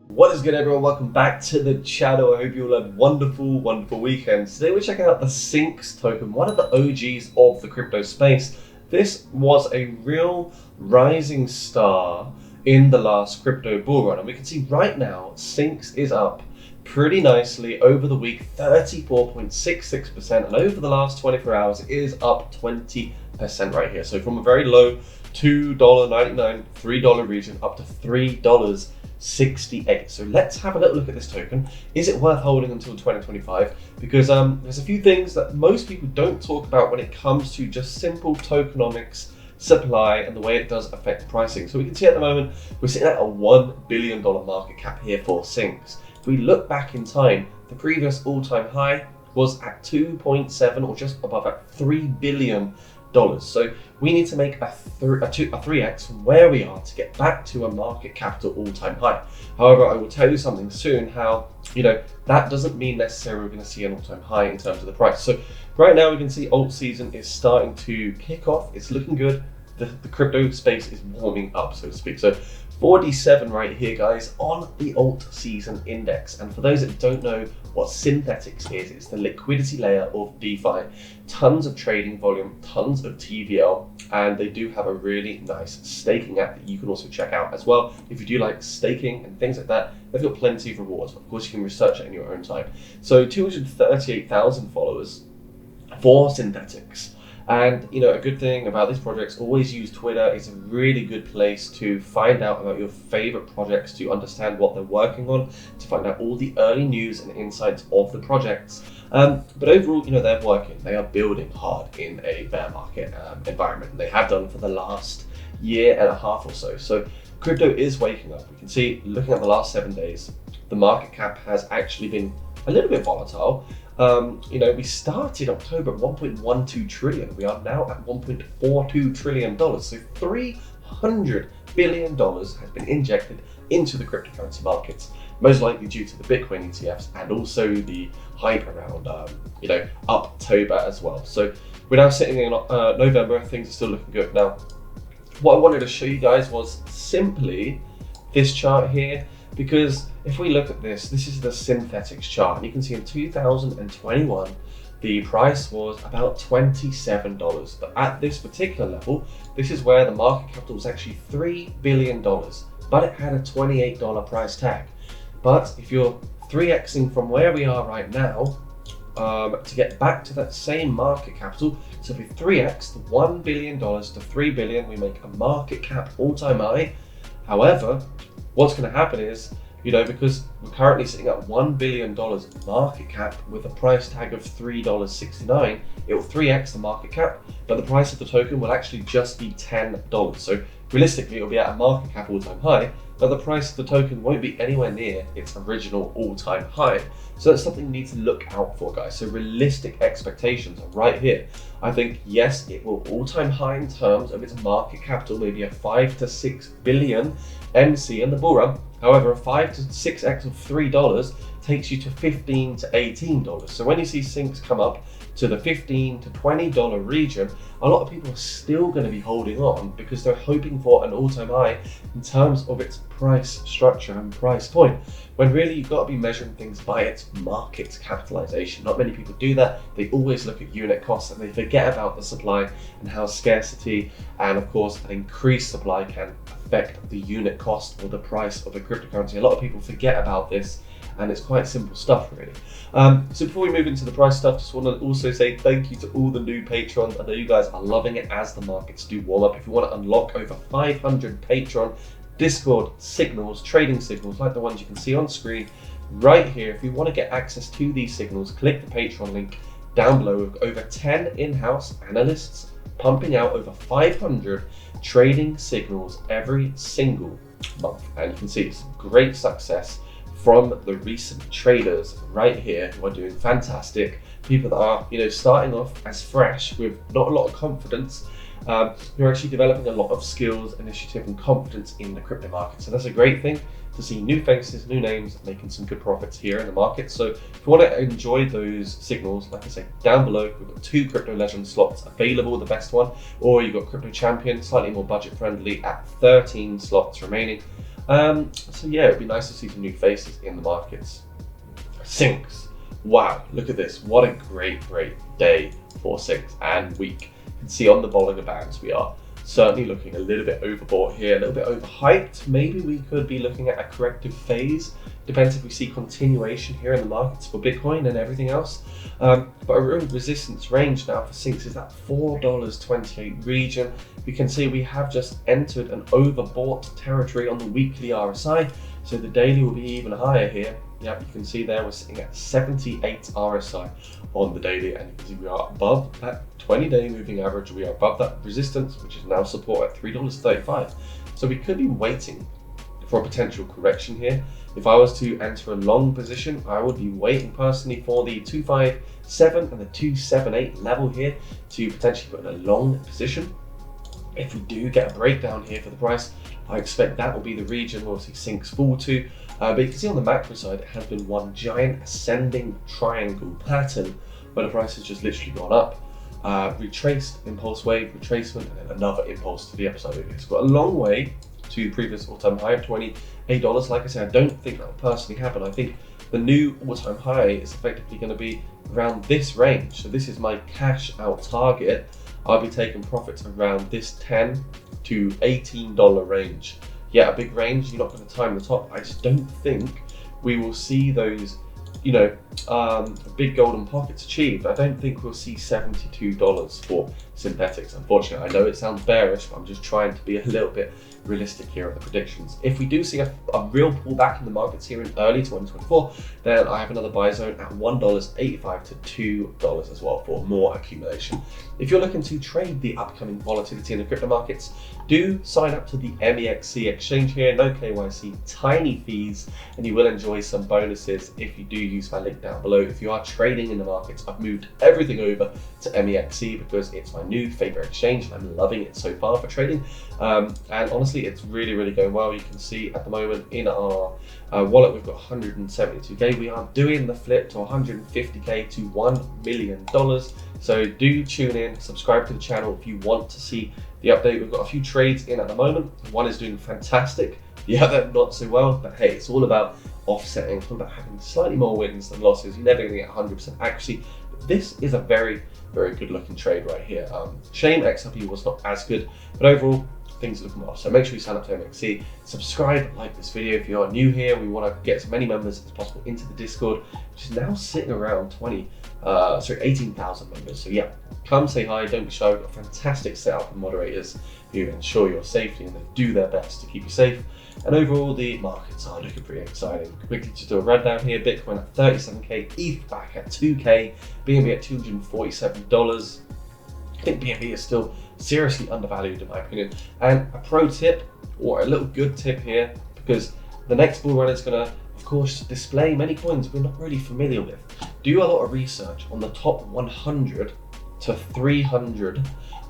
What is good, everyone? Welcome back to the channel. I hope you all had wonderful weekends. Today we're checking out the Synthetix token, one of the OGs of the crypto space. This was a real rising star in the last crypto bull run, and we can see right now Synthetix is up pretty nicely over the week, 34.66%, and over the last 24 hours it is up 20% right here. So from a very low $2.99, $3 region up to $3.68. So let's have a little look at this token. Is it worth holding until 2025? Because there's a few things that most people don't talk about when it comes to just simple tokenomics, supply, and the way it does affect pricing. So we can see at the moment we're sitting at a $1 billion market cap here for Synthetix. If we look back in time, the previous all-time high was at 2.7 or just above at $3 billion. So we need to make a 3x from where we are to get back to a market capital all-time high. However, I will tell you something soon how, that doesn't mean necessarily we're going to see an all-time high in terms of the price. So right now we can see alt season is starting to kick off. It's looking good. The crypto space is warming up, so to speak. So 47 right here, guys, on the alt season index. And for those that don't know what Synthetix is, it's the liquidity layer of DeFi. Tons of trading volume, tons of TVL, and they do have a really nice staking app that you can also check out as well. If you do like staking and things like that, they've got plenty of rewards. Of course, you can research it in your own time. So 238,000 followers for Synthetix. And a good thing about these projects, always use Twitter. It's a really good place to find out about your favorite projects, to understand what they're working on, to find out all the early news and insights of the projects. But overall, they're working. They are building hard in a bear market environment. They have done for the last year and a half or so. So crypto is waking up. We can see, looking at the last 7 days, the market cap has actually been a little bit volatile. We started October at 1.12 trillion. We are now at $1.42 trillion. So $300 billion has been injected into the cryptocurrency markets, most likely due to the Bitcoin ETFs and also the hype around, October as well. So we're now sitting in November. Things are still looking good. Now, what I wanted to show you guys was simply this chart here. Because if we look at this is the Synthetix chart, and you can see in 2021, the price was about $27. But at this particular level, this is where the market capital was actually $3 billion, but it had a $28 price tag. But if you're 3xing from where we are right now, to get back to that same market capital, so if we 3x the $1 billion to $3 billion, we make a market cap all-time high. However, what's going to happen is, because we're currently sitting at $1 billion market cap with a price tag of $3.69, it will 3x the market cap, but the price of the token will actually just be $10. So realistically, it will be at a market cap all-time high, but the price of the token won't be anywhere near its original all-time high. So that's something you need to look out for, guys. So realistic expectations are right here. I think, yes, it will all-time high in terms of its market capital, maybe a 5 to 6 billion MC in the bull run. However, a 5 to 6x of $3 takes you to $15 to $18. So when you see Synthetix come up to the $15 to $20 region, a lot of people are still going to be holding on because they're hoping for an all-time high in terms of its price structure and price point, when really you've got to be measuring things by its market capitalization. Not many people do that. They always look at unit costs and they forget about the supply and how scarcity and, of course, an increased supply can affect the unit cost or the price of a cryptocurrency. A lot of people forget about this, and it's quite simple stuff, really. So before we move into the price stuff, just want to also say thank you to all the new patrons. I know you guys are loving it as the markets do warm up. If you want to unlock over 500 Patreon Discord signals, trading signals, like the ones you can see on screen right here, if you want to get access to these signals, click the Patreon link down below. With over 10 in-house analysts pumping out over 500 trading signals every single month. And you can see it's great success from the recent traders right here who are doing fantastic. People that are, starting off as fresh with not a lot of confidence who are actually developing a lot of skills, initiative, and confidence in the crypto market. So that's a great thing to see new faces, new names making some good profits here in the market. So if you want to enjoy those signals, like I say, down below, we've got 2 Crypto Legend slots available, the best one, or you've got Crypto Champion, slightly more budget friendly at 13 slots remaining. So yeah, it'd be nice to see some new faces in the markets. Synthetix. Wow, look at this. What a great day for Synthetix and week. You can see on the Bollinger Bands we are certainly looking a little bit overbought here, a little bit overhyped. Maybe we could be looking at a corrective phase. Depends if we see continuation here in the markets for Bitcoin and everything else. But a real resistance range now for Synthetix is that $4.28 region. We can see we have just entered an overbought territory on the weekly RSI. So the daily will be even higher here. Yep, you can see there we're sitting at 78 RSI on the daily, and you can see we are above that 20-day moving average. We are above that resistance, which is now support at $3.35. So we could be waiting for a potential correction here. If I was to enter a long position, I would be waiting personally for the 257 and the 278 level here to potentially put in a long position. If we do get a breakdown here for the price, I expect that will be the region we'll see Synthetix fall to. But you can see on the macro side, it has been one giant ascending triangle pattern where the price has just literally gone up, retraced, impulse wave, retracement, and then another impulse to the upside. It's got a long way to the previous all-time high of $28. Like I said, I don't think that will personally happen. I think the new all-time high is effectively going to be around this range. So this is my cash out target. I'll be taking profits around this $10 to $18 range. Yeah, a big range. You're not going to time the top. I just don't think we will see those, big golden pockets achieved. I don't think we'll see $72 for Synthetix. Unfortunately, I know it sounds bearish, but I'm just trying to be a little bit realistic here on the predictions. If we do see a real pullback in the markets here in early 2024, then I have another buy zone at $1.85 to $2 as well for more accumulation. If you're looking to trade the upcoming volatility in the crypto markets, do sign up to the MEXC exchange here. No KYC, tiny fees, and you will enjoy some bonuses if you do use my link down below. If you are trading in the markets, I've moved everything over to MEXC because it's my new favorite exchange and I'm loving it so far for trading. And honestly, it's really going well. You can see at the moment in our wallet, we've got 172K. We are doing the flip to 150K to $1 million. So do tune in, subscribe to the channel if you want to see the update. We've got a few trades in at the moment. One is doing fantastic, the other not so well, but hey, it's all about offsetting. It's all about having slightly more wins than losses. You're never going to get 100% accuracy. But this is a very good looking trade right here. Shame XRP was not as good, but overall, things are looking well. So make sure you sign up to MXC, subscribe, like this video. If you are new here, we want to get as many members as possible into the Discord, which is now sitting around 18,000 members. So yeah, come say hi, don't be shy. We've got a fantastic setup of moderators who ensure your safety and they do their best to keep you safe. And overall, the markets are looking pretty exciting. Quickly just do a rundown here. Bitcoin at 37K, ETH back at 2K, BNB at $247. I think BNB is still seriously undervalued in my opinion. And a pro tip, or a little good tip here, because the next bull run is going to, of course, display many coins we're not really familiar with. Do a lot of research on the top 100 to 300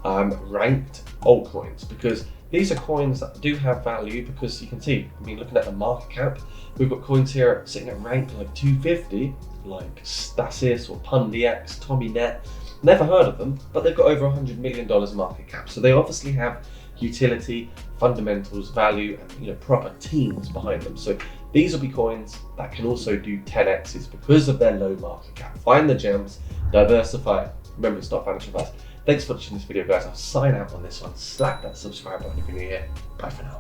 ranked altcoins, because these are coins that do have value. Because you can see, I mean, looking at the market cap, we've got coins here sitting at rank like 250, like Stasis or PundiX, TommyNet. Never heard of them, but they've got over $100 million market cap. So they obviously have utility, fundamentals, value, and proper teams behind them. So these will be coins that can also do 10x's because of their low market cap. Find the gems, diversify. Remember, it's not financial advice. Thanks for watching this video, guys. I'll sign out on this one. Slap that subscribe button if you're new here. Bye for now.